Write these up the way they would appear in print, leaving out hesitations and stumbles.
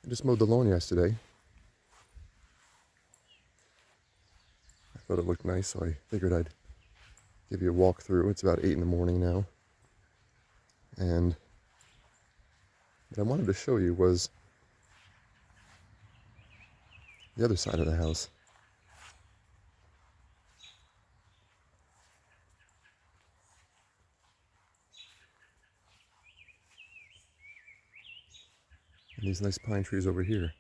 I just mowed the lawn yesterday. I thought it looked nice, so I figured I'd give you a walk through. It's about 8 in the morning now. And what I wanted to show you was the other side of the house. And these nice pine trees over here.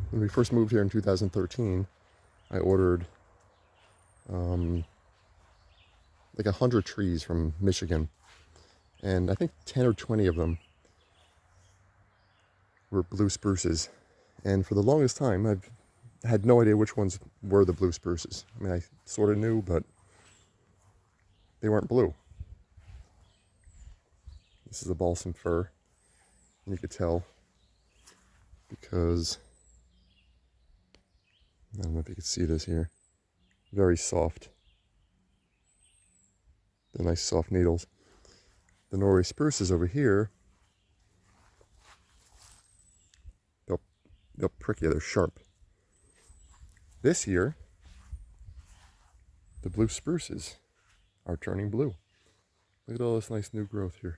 When we first moved here in 2013, I ordered like 100 trees from Michigan. And I think 10 or 20 of them were blue spruces. And for the longest time, I've had no idea which ones were the blue spruces. I mean, I sort of knew, but they weren't blue. This is a balsam fir, and you could tell because, I don't know if you can see this here, very soft. The nice soft needles. The Norway spruces over here, they'll prick you, they're sharp. This year, the blue spruces are turning blue. Look at all this nice new growth here.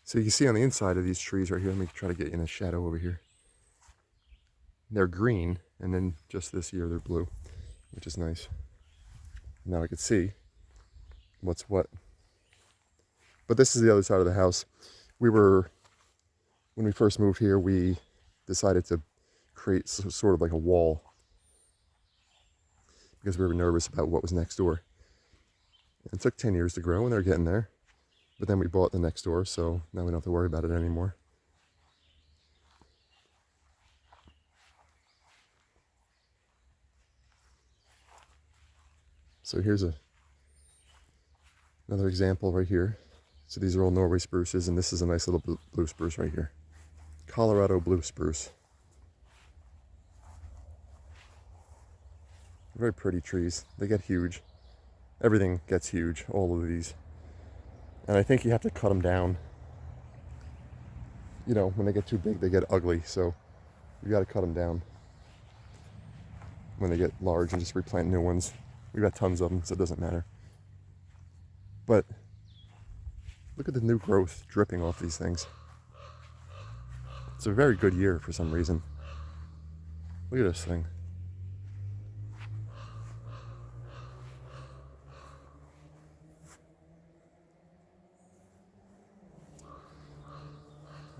So you can see on the inside of these trees right here, let me try to get you in the shadow over here. They're green, and then just this year they're blue, which is nice. Now I can see what's what. But this is the other side of the house. When we first moved here, we decided to create sort of like a wall because we were nervous about what was next door. It took 10 years to grow, and they're getting there. But then we bought the next door, so now we don't have to worry about it anymore. So here's another example right here. So these are all Norway spruces, and this is a nice little blue spruce right here. Colorado blue spruce. Very pretty trees. They get huge. Everything gets huge, all of these. And I think you have to cut them down. You know, when they get too big, they get ugly, so you got to cut them down when they get large and just replant new ones. We've got tons of them, so it doesn't matter. But look at the new growth dripping off these things. It's a very good year for some reason. Look at this thing.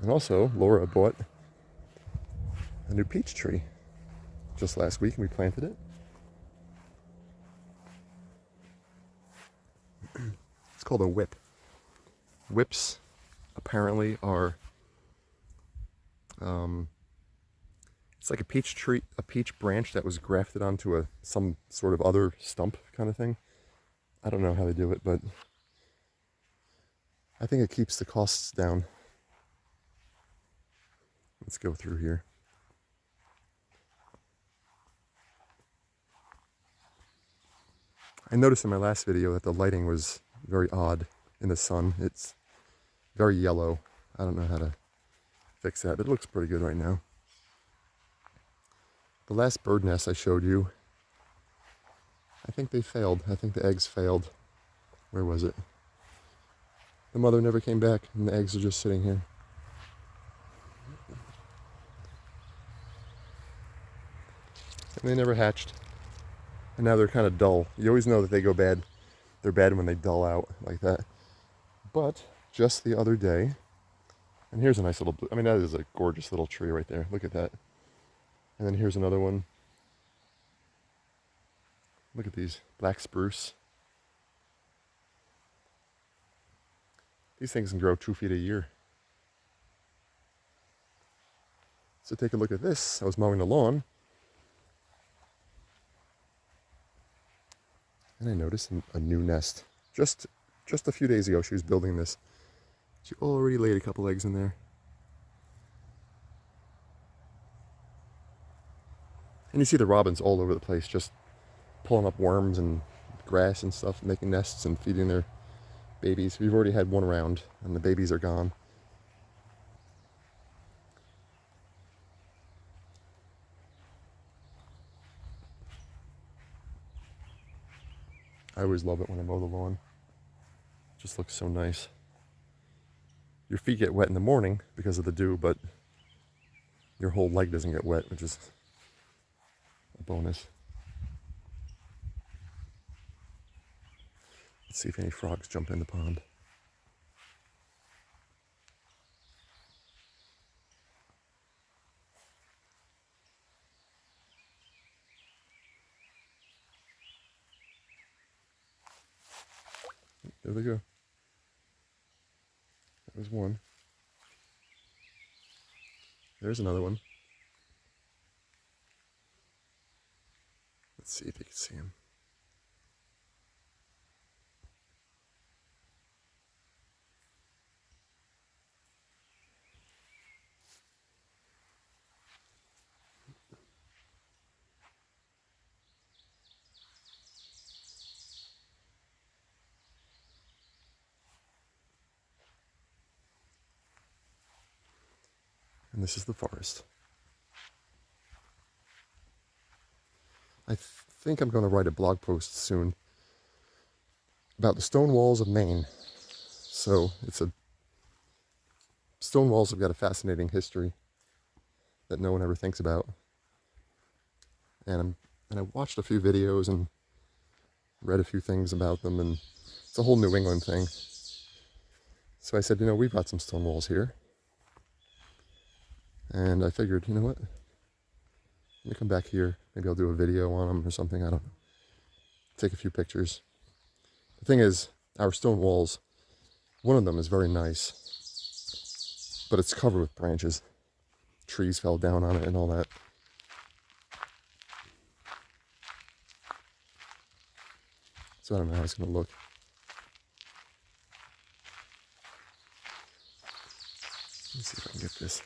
And also, Laura bought a new peach tree just last week, and we planted it. It's called a whip. Whips apparently are, it's like a peach tree, a peach branch that was grafted onto some sort of other stump kind of thing. I don't know how they do it, but I think it keeps the costs down. Let's go through here. I noticed in my last video that the lighting was very odd in the sun. It's very yellow. I don't know how to fix that, but it looks pretty good right now. The last bird nest I showed you, I think they failed. I think the eggs failed. Where was it? The mother never came back, and the eggs are just sitting here. And they never hatched. And now they're kind of dull. You always know that they go bad. They're bad when they dull out like that. But just the other day, and here's a nice little blue, I mean, that is a gorgeous little tree right there. Look at that. And then here's another one. Look at these, black spruce. These things can grow 2 feet a year. So take a look at this. I was mowing the lawn, and I noticed a new nest. Just a few days ago, she was building this. She already laid a couple eggs in there. And you see the robins all over the place, just pulling up worms and grass and stuff, making nests and feeding their babies. We've already had one round, and the babies are gone. I always love it when I mow the lawn. It just looks so nice. Your feet get wet in the morning because of the dew, but your whole leg doesn't get wet, which is a bonus. Let's see if any frogs jump in the pond. There they go. That was one. There's another one. Let's see if you can see him. And this is the forest. I think I'm going to write a blog post soon about the stone walls of Maine. So stone walls have got a fascinating history that no one ever thinks about. And I watched a few videos and read a few things about them, and it's a whole New England thing. So I said, we've got some stone walls here. And I figured, you know what? Let me come back here. Maybe I'll do a video on them or something. I don't know. Take a few pictures. The thing is, our stone walls, one of them is very nice, but it's covered with branches. Trees fell down on it and all that. So I don't know how it's going to look. Let's see if I can get this.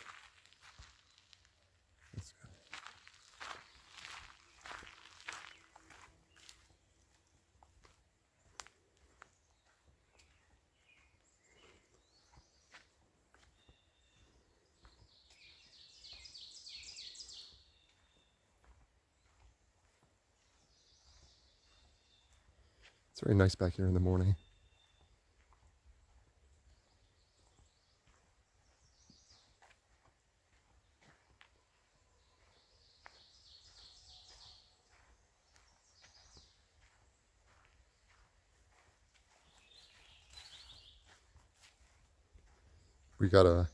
It's very nice back here in the morning. We got a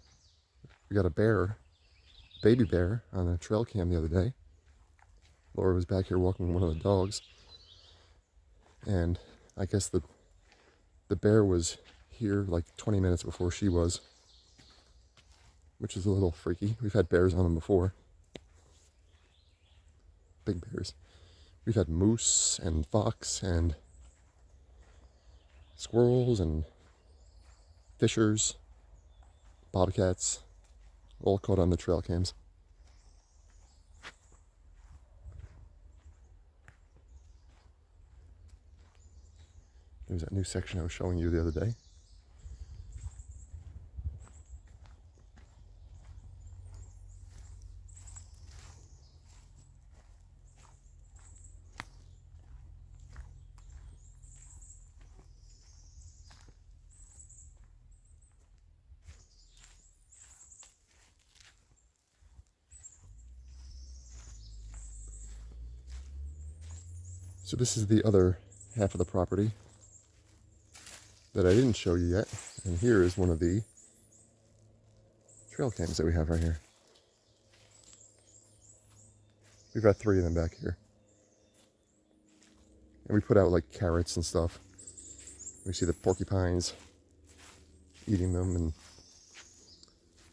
bear, baby bear, on a trail cam the other day. Laura was back here walking one of the dogs, and I guess the bear was here like 20 minutes before she was, which is a little freaky. We've had bears on them before, big bears. We've had moose and fox and squirrels and fishers, bobcats, all caught on the trail cams. There's that new section I was showing you the other day. So this is the other half of the property that I didn't show you yet. And here is one of the trail cams that we have right here. We've got 3 of them back here. And we put out like carrots and stuff. We see the porcupines eating them and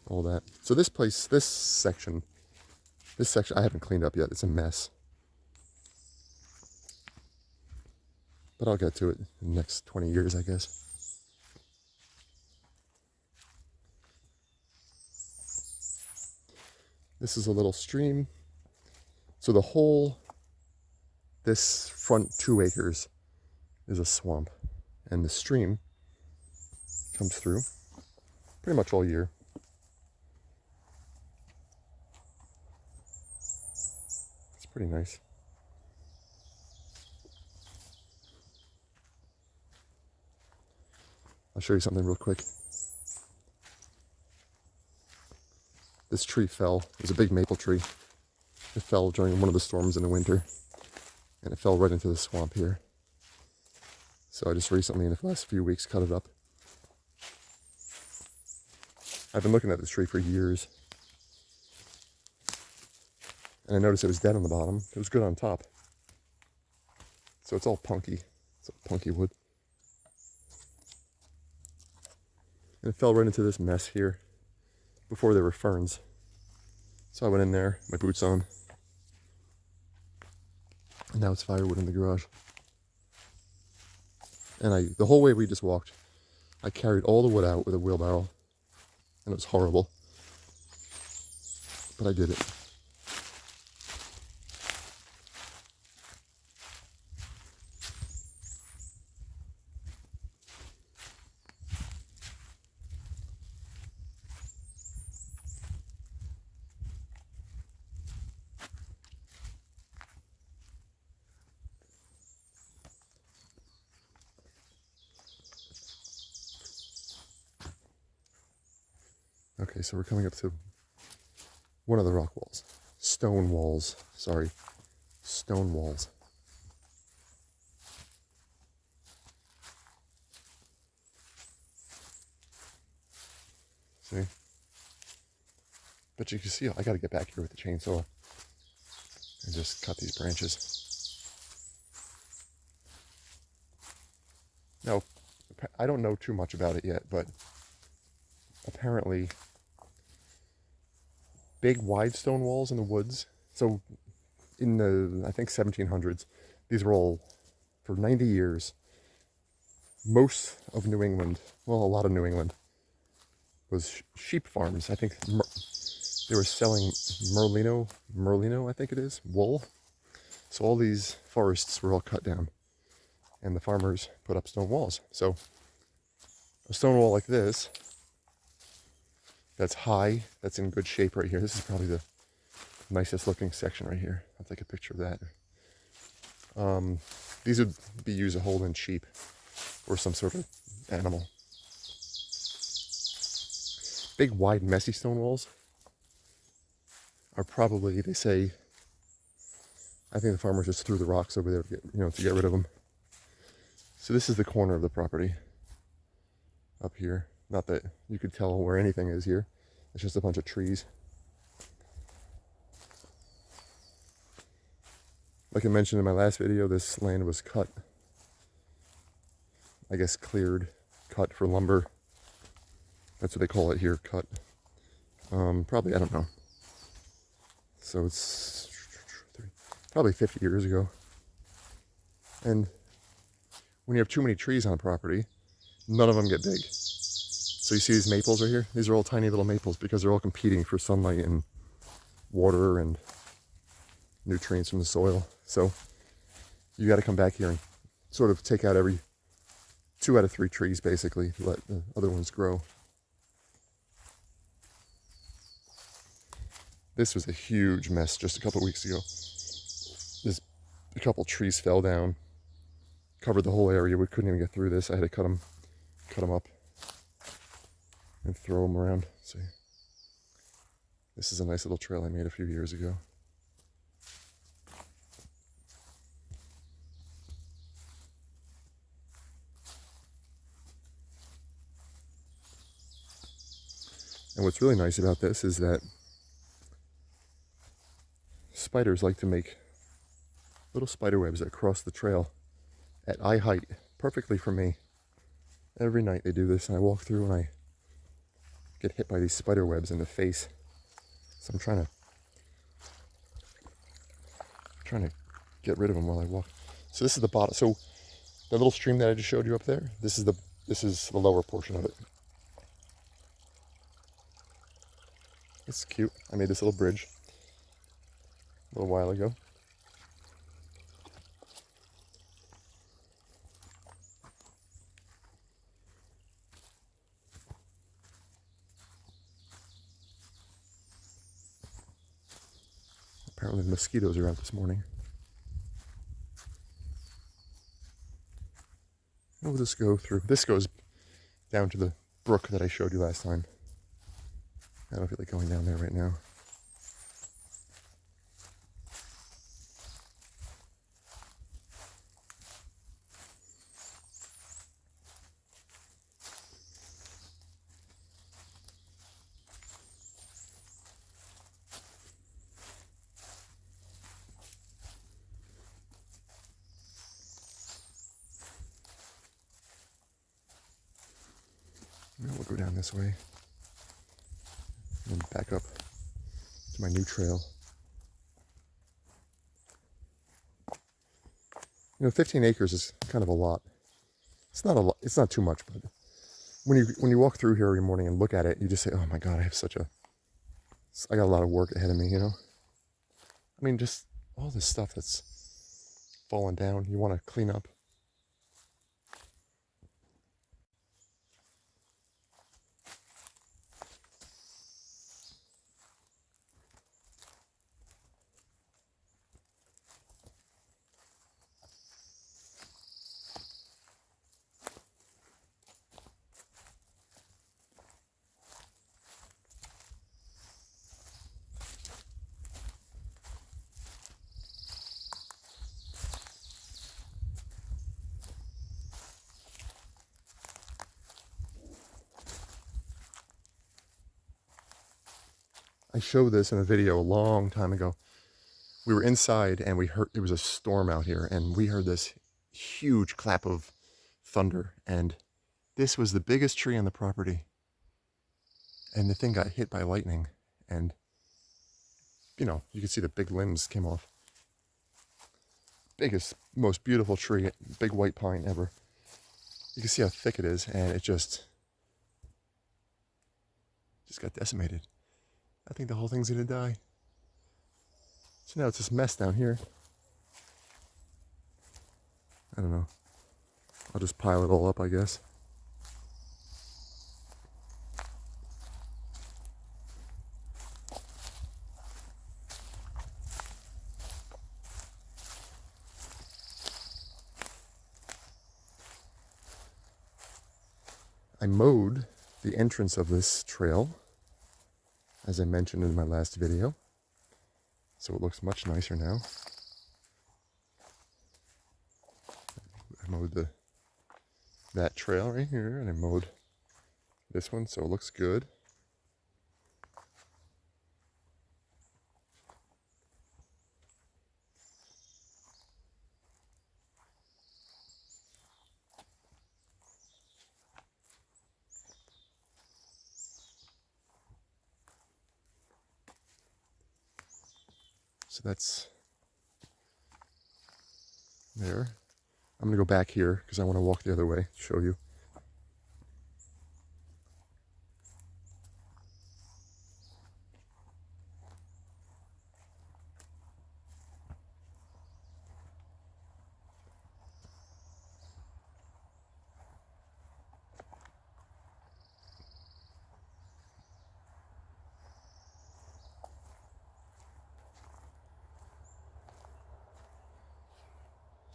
all that. So this place, this section I haven't cleaned up yet. It's a mess. But I'll get to it in the next 20 years, I guess. This is a little stream. So the whole, this front 2 acres is a swamp, and the stream comes through pretty much all year. It's pretty nice. I'll show you something real quick. This tree fell. It was a big maple tree. It fell during one of the storms in the winter, and it fell right into the swamp here. So I just recently, in the last few weeks, cut it up. I've been looking at this tree for years, and I noticed it was dead on the bottom. It was good on top. So it's all punky. It's all punky wood. And it fell right into this mess here. Before there were ferns. So I went in there, my boots on. And now it's firewood in the garage. And the whole way we just walked, I carried all the wood out with a wheelbarrow. And it was horrible. But I did it. Okay, so we're coming up to one of the rock walls. Stone walls. Sorry. Stone walls. See? But you can see, I gotta get back here with the chainsaw and just cut these branches. Now, I don't know too much about it yet, but apparently big wide stone walls in the woods. So in the, I think 1700s, these were all, for 90 years, most of New England, well, a lot of New England, was sheep farms. I think they were selling merlino, I think it is, wool. So all these forests were all cut down, and the farmers put up stone walls. So a stone wall like this, that's high, that's in good shape right here. This is probably the nicest looking section right here. I'll take a picture of that. These would be used to hold in sheep or some sort of animal. Big, wide, messy stone walls are probably, they say, I think the farmers just threw the rocks over there to get rid of them. So this is the corner of the property up here. Not that you could tell where anything is here. It's just a bunch of trees. Like I mentioned in my last video, this land was cut. I guess cleared, cut for lumber. That's what they call it here, cut. Probably, I don't know. So it's probably 50 years ago. And when you have too many trees on a property, none of them get big. So you see these maples right here? These are all tiny little maples because they're all competing for sunlight and water and nutrients from the soil. So you got to come back here and sort of take out every 2 out of 3 trees basically to let the other ones grow. This was a huge mess just a couple of weeks ago. A couple trees fell down, covered the whole area. We couldn't even get through this. I had to cut them up and throw them around. See, this is a nice little trail I made a few years ago. And what's really nice about this is that spiders like to make little spider webs that cross the trail at eye height, perfectly for me. Every night they do this, and I walk through and I get hit by these spider webs in the face. So I'm trying to get rid of them while I walk. So this is the bottom. So the little stream that I just showed you up there, this is the lower portion of it. It's cute. I made this little bridge. a little while ago. Apparently the mosquitoes are out this morning. We'll just go through. This goes down to the brook that I showed you last time. I don't feel like going down there right now. We'll go down this way and back up to my new trail. 15 acres is kind of a lot. It's not a lot. It's not too much, but when you walk through here every morning and look at it, you just say, "Oh my God, I got a lot of work ahead of me." I mean, just all this stuff that's fallen down. You want to clean up. I showed this in a video a long time ago. We were inside and we heard, it was a storm out here, and we heard this huge clap of thunder, and this was the biggest tree on the property, and the thing got hit by lightning, and you could see the big limbs came off. Biggest, most beautiful tree, big white pine ever. You can see how thick it is, and it just got decimated. I think the whole thing's gonna die. So now it's this mess down here. I don't know. I'll just pile it all up, I guess. I mowed the entrance of this trail, as I mentioned in my last video, so it looks much nicer now. I mowed that trail right here, and I mowed this one, so it looks good. So that's there. I'm gonna go back here because I want to walk the other way to show you.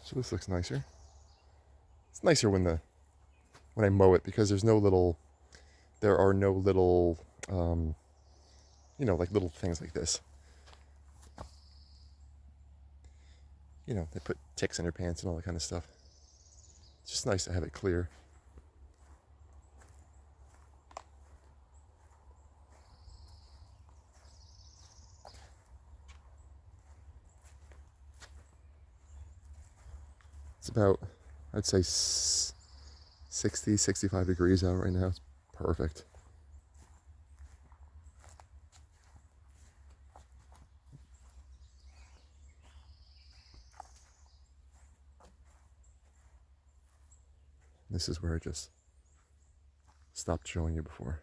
So this looks nicer. It's nicer when I mow it, because there are no little, like little things like this. They put ticks in their pants and all that kind of stuff. It's just nice to have it clear. It's about, I'd say 60, 65 degrees out right now. It's perfect. This is where I just stopped showing you before.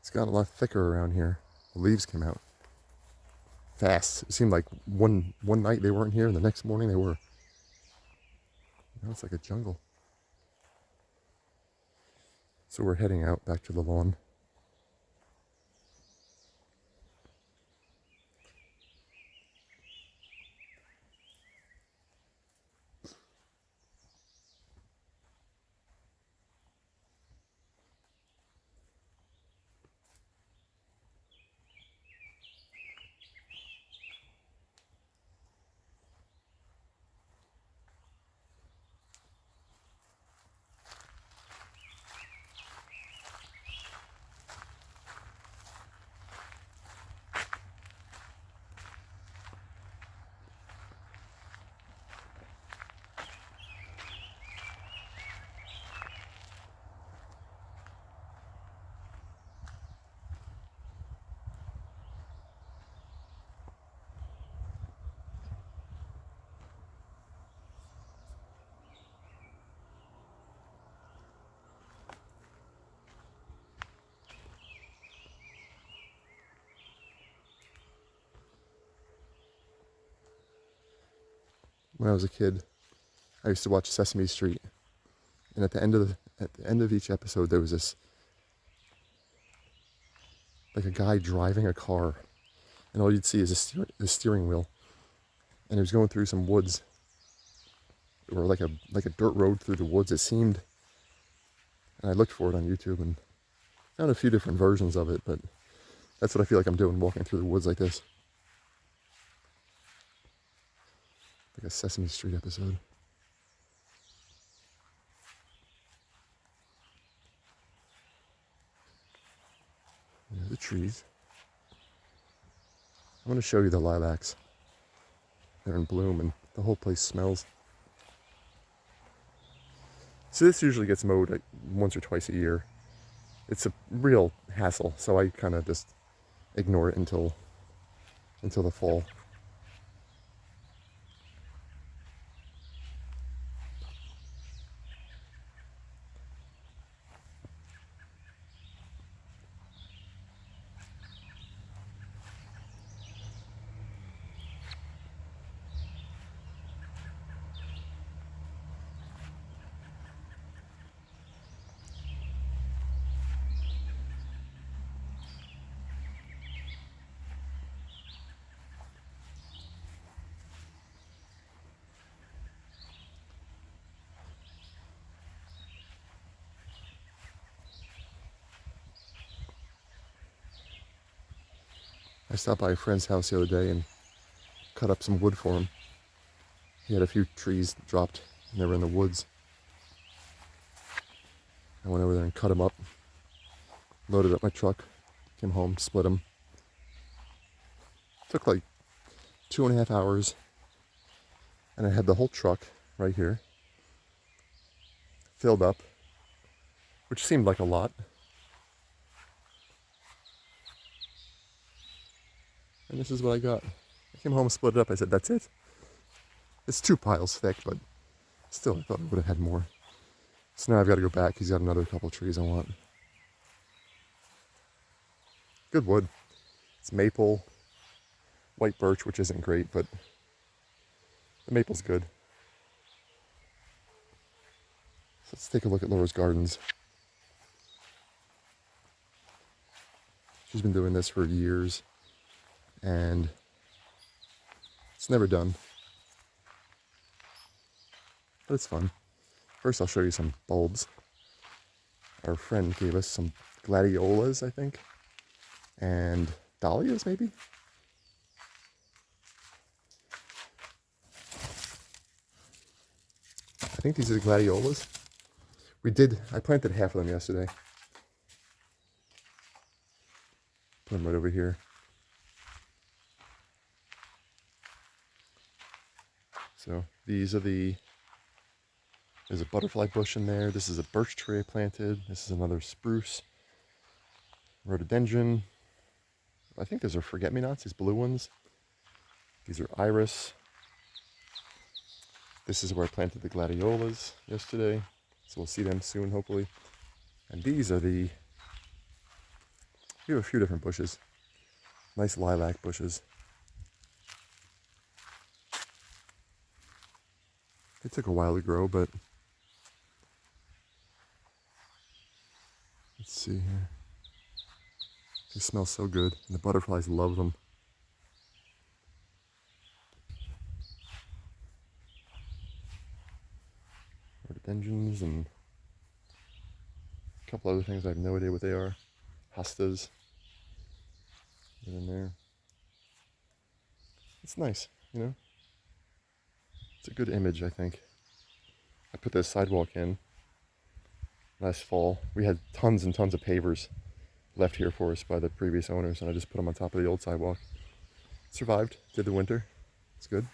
It's gotten a lot thicker around here. The leaves came out fast. It seemed like one night they weren't here and the next morning they were. Now it's like a jungle. So we're heading out back to the lawn. When I was a kid, I used to watch Sesame Street, and at the end of each episode, there was this, like a guy driving a car, and all you'd see is a steering wheel, and he was going through some woods, or like a dirt road through the woods. It seemed, and I looked for it on YouTube and found a few different versions of it, but that's what I feel like I'm doing, walking through the woods like this. Like a Sesame Street episode. There's the trees. I'm going to show you the lilacs. They're in bloom and the whole place smells. So this usually gets mowed like once or twice a year. It's a real hassle, so I kind of just ignore it until the fall. I stopped by a friend's house the other day and cut up some wood for him. He had a few trees dropped and they were in the woods. I went over there and cut them up, loaded up my truck, came home, split them. Took like 2.5 hours, and I had the whole truck right here filled up, which seemed like a lot. And this is what I got. I came home, split it up. I said, that's it. It's 2 piles thick, but still, I thought I would have had more. So now I've got to go back. He's got another couple of trees I want. Good wood. It's maple, white birch, which isn't great, but the maple's good. So let's take a look at Laura's gardens. She's been doing this for years, and it's never done. But it's fun. First I'll show you some bulbs. Our friend gave us some gladiolas, I think, and dahlias maybe? I think these are the gladiolas. I planted half of them yesterday. Put them right over here. So these are there's a butterfly bush in there. This is a birch tree I planted. This is another spruce. Rhododendron. I think those are forget-me-nots, these blue ones. These are iris. This is where I planted the gladiolas yesterday. So we'll see them soon, hopefully. And these are the We have a few different bushes. Nice lilac bushes. They took a while to grow, but let's see here. They smell so good, and the butterflies love them. Rhododendrons and a couple other things I have no idea what they are. Hostas. Get in there. It's nice, you know? It's a good image, I think. I put this sidewalk in last fall. We had tons and tons of pavers left here for us by the previous owners, and I just put them on top of the old sidewalk. Survived, did the winter. It's good.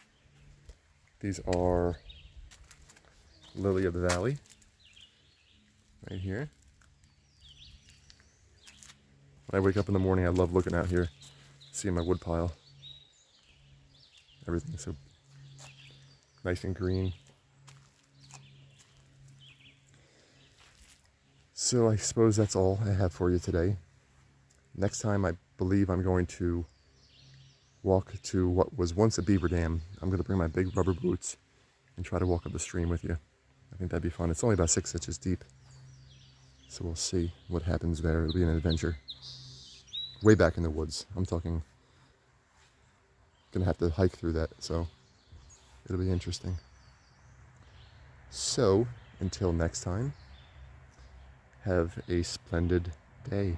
These are lily of the valley, right here. When I wake up in the morning, I love looking out here, seeing my wood pile. Everything's so nice and green. So I suppose that's all I have for you today. Next time, I believe I'm going to walk to what was once a beaver dam. I'm going to bring my big rubber boots and try to walk up the stream with you. I think that'd be fun. It's only about 6 inches deep. So we'll see what happens there. It'll be an adventure. Way back in the woods. I'm talking, gonna have to hike through that, so it'll be interesting. So, until next time, have a splendid day.